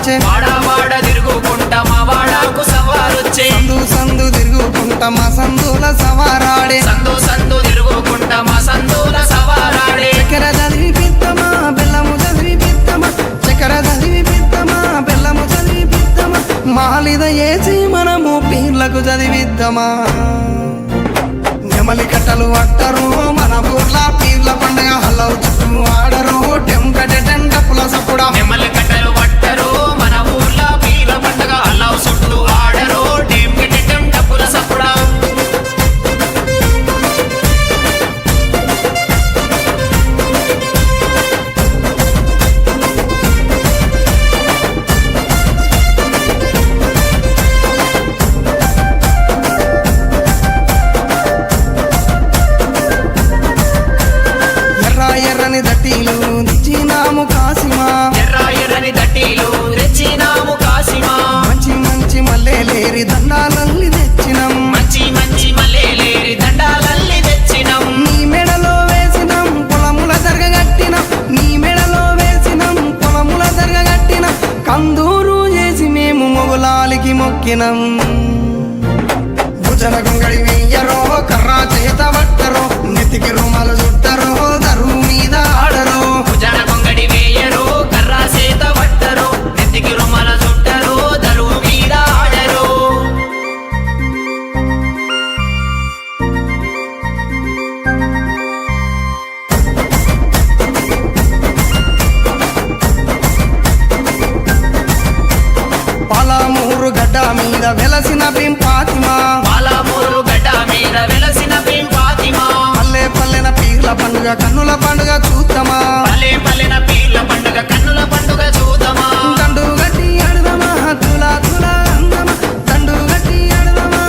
సవారొచ్చే వాడ తిరుగుకుంటా మా వాడకు సవారొచ్చే సందు సందు తిరుగుకుంటా మా సందుల సవారాడే సందు తిరుగుకుంటా మా సందుల సవారాడే చక్కెర చదివిపిద్దమా బెల్లము చదివిపిద్దమా చక్కెర చదివిపిద్దమా బెల్లము చదివిపిద్దమా మాలిద ఏసి మనము పీర్లకు చదివిద్దమా నెమలి కట్టలు పట్టరు మన ఊర్ల పీర్ల పండుగ హల్లవు చుట్టూ ఆడరు టెంకటెండపుల సప్పుడా నెమలి కట్టలు పట్టరు మన ఊర్ల పీర్ల పండుగ అల్లావు చుట్టూ ఆడరు టెంకెటెం డప్పుల సప్పుడా ఎర్ర ఎర్రని దట్టీలు తెచ్చినాము కాసిమా ఎర్రని దట్టీలు తెచ్చినాము కాసిమా మంచి మంచి మల్లెలేరి దండాలల్లి తెచ్చినాం మంచి మల్లెలేరి దండాలల్లి తెచ్చినాం నీ మెడలో వేసినాం పొలముల జరగగట్టినాం నీ మెడలో వేసినాం పొలముల జరగగట్టినాం కందూరు చేసి మేము మొగులాలికి మొక్కినాం భుజన గొంగడి వెయ్యరో కర్రా చేత పట్టరో నెత్తికి రుమాలు చుట్టరో దరువు మీద ఆడరో భుజన కొంగడి వేయరు కర్రా సేత పట్టరు నెత్తికి రుమాల చుట్టరు దరువు మీద ఆడరు పాలమూరు గడ్డ మీద వెలసిన బింపాతిమా పాలమూరు గడ్డ మీద వెలసిన ఫాతిమా పల్లె పల్లెన పీర్ల పండుగ కన్నుల పండుగ చూద్దామా పల్లెన పీర్ల పండుగ కన్నుల పండుగ చూద్దామా దండు గట్టి అడదమా తులా తులా అందమా దండు గట్టి అడదమా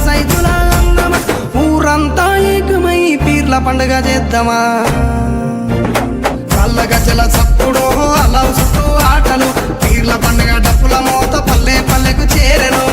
సైతులా అందమా ఊరంతా ఏకమై పీర్ల పండుగ చేద్దామా కళ్ళ గజల సప్పుడు అలవు చుట్టూ ఆటలు పీర్ల పండుగ డప్పుల మోత పల్లె పల్లెకు చేరెను